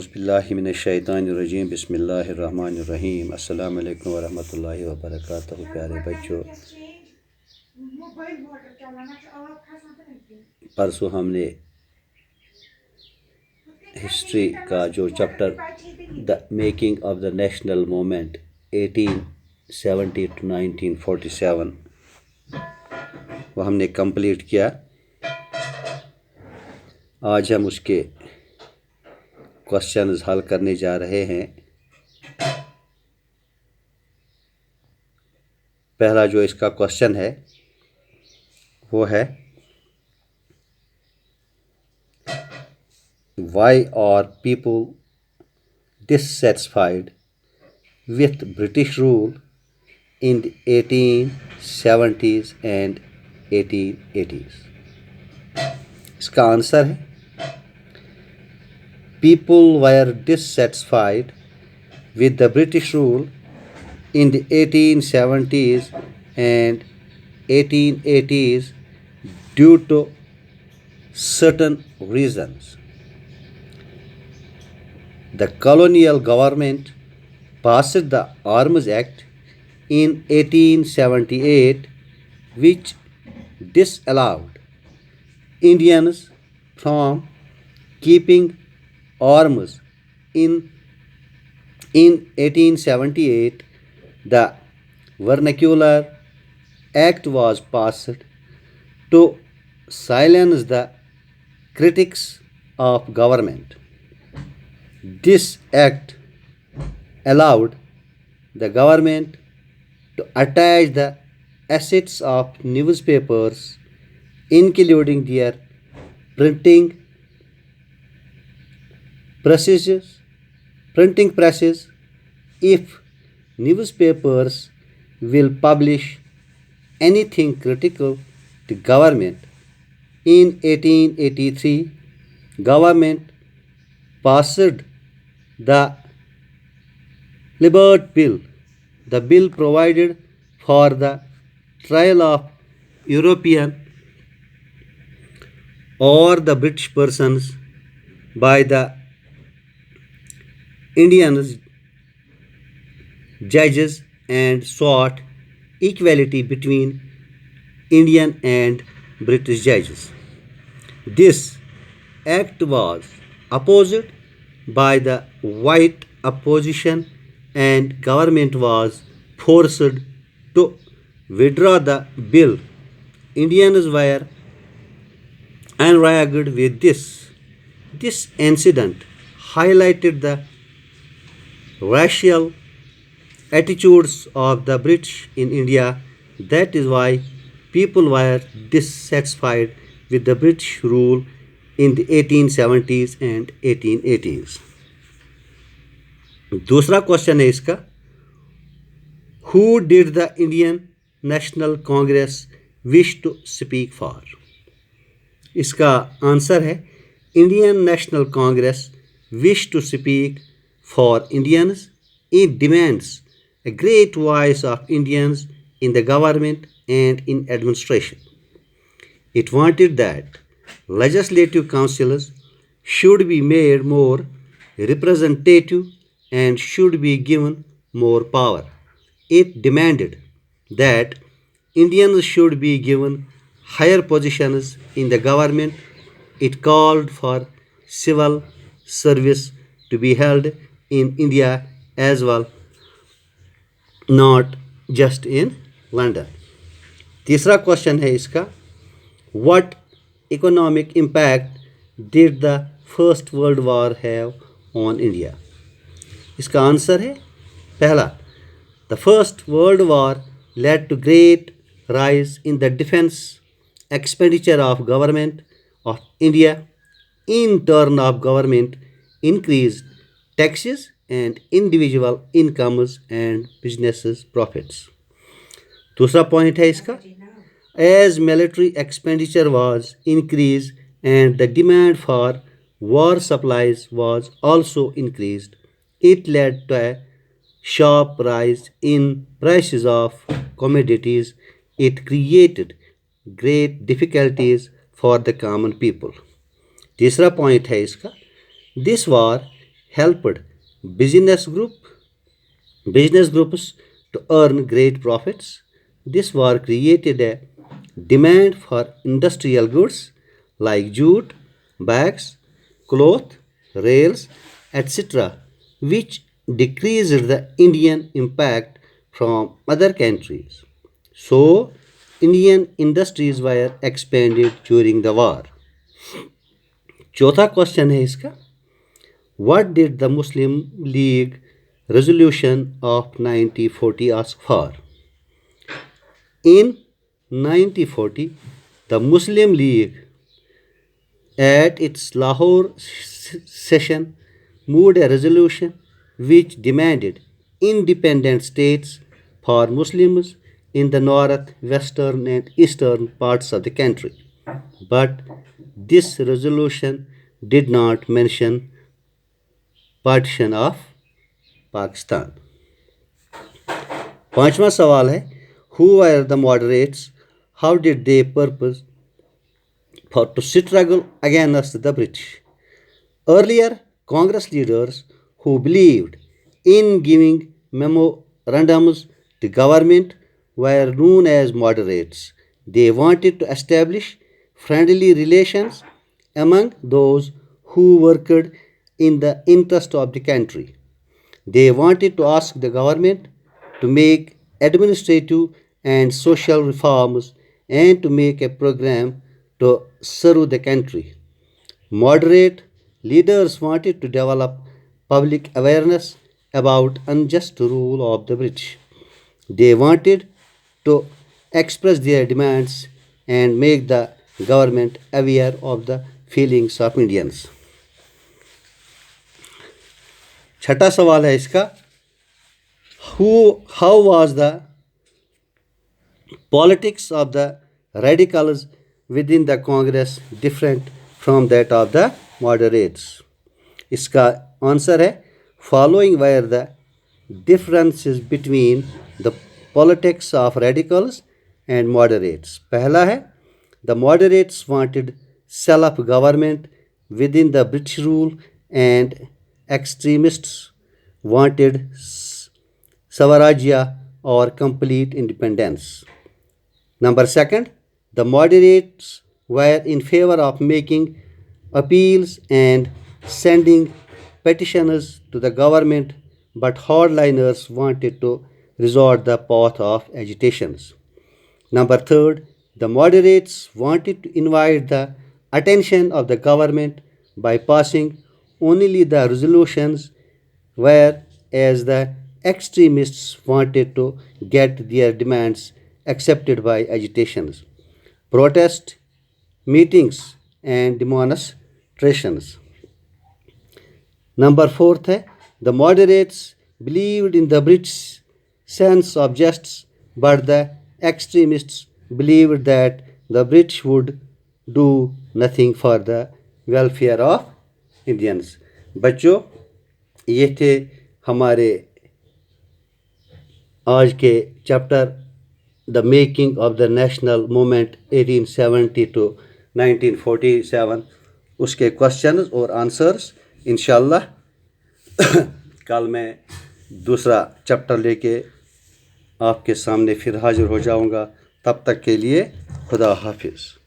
बिस्मिल्लाहिमिनश्शैतानिर्रजीम बिस्मिल्लाहिर्रहमानिर्रहीम अस्सलामु अलैकुम वरहमतुल्लाहि वबरकातुहू। प्यारे बच्चों, परसों हमने हिस्ट्री का जो chapter the making of the national movement 1870 to 1947 वो हमने कंप्लीट किया। आज हम उसके क्वेश्चंस हल करने जा रहे हैं। पहला जो इसका क्वेश्चन है वो है, why are people dissatisfied with British rule in the 1870s and 1880s? इसका आंसर है, people were dissatisfied with the British rule in the 1870s and 1880s due to certain reasons. The colonial government passed the Arms Act in 1878, which disallowed Indians from keeping arms. In 1878, the Vernacular Act was passed to silence the critics of government. This act allowed the government to attach the assets of newspapers, including their printing presses, if newspapers will publish anything critical to government. In 1883, government passed the Libert Bill. The bill provided for the trial of European or the British persons by the Indian judges and sought equality between Indian and British judges. This act was opposed by the white opposition and government was forced to withdraw the bill. Indians were enraged with this. This incident highlighted the racial attitudes of the British in India. That is why people were dissatisfied with the British rule in the 1870s and 1880s. दूसरा question है इसका, Who did the Indian National Congress wish to speak for? इसका answer है, Indian National Congress wish to speak for Indians. It demands a great voice of Indians in the government and in administration. It wanted that legislative councils should be made more representative and should be given more power. It demanded that Indians should be given higher positions in the government. It called for civil service to be held in India as well, not just in London. तीसरा question है इसका, What economic impact did the First World War have on India? इसका answer है, पहला, The First World War led to great rise in the defense expenditure of government of India. In turn of government increased taxes and individual incomes and businesses profits. दूसरा point है इसका, as military expenditure was increased and the demand for war supplies was also increased, it led to a sharp rise in prices of commodities. It created great difficulties for the common people. तीसरा point है इसका, this war helped business groups to earn great profits. This war created a demand for industrial goods like jute, bags, cloth, rails, etc., which decreased the Indian impact from other countries. So, Indian industries were expanded during the war. चौथा question है इसका, what did the Muslim League resolution of 1940 ask for? In 1940, the Muslim League at its Lahore session moved a resolution which demanded independent states for Muslims in the north, western, and eastern parts of the country. But this resolution did not mention partition of Pakistan. पांचवा सवाल है, who were the moderates? How did they purpose for to struggle against the British? Earlier, Congress leaders who believed in giving memorandums to government were known as moderates. They wanted to establish friendly relations among those who worked in the interest of the country. They wanted to ask the government to make administrative and social reforms and to make a program to serve the country. Moderate leaders wanted to develop public awareness about unjust rule of the British. They wanted to express their demands and make the government aware of the feelings of Indians. छठा सवाल है इसका, how was the politics of the radicals within the Congress different from that of the moderates? इसका answer है, following were the differences between the politics of radicals and moderates. पहला है, the moderates wanted self-government within the British rule and extremists wanted Swarajya or complete independence. Number second, the moderates were in favor of making appeals and sending petitions to the government, but hardliners wanted to resort the path of agitations. Number third, the moderates wanted to invite the attention of the government by passing only the resolutions, whereas the extremists wanted to get their demands accepted by agitations, protest meetings and demonstrations. Number fourth है, the moderates believed in the British sense of justice, but the extremists believed that the British would do nothing for the welfare of Indians. बच्चों, ये थे हमारे आज के chapter the making of the national movement 1870 to 1947 उसके questions और answers. इंशाल्लाह कल मैं दूसरा चैप्टर लेके आपके सामने फिर हाजिर हो जाऊंगा. तब तक के लिए खुदा हाफिज़.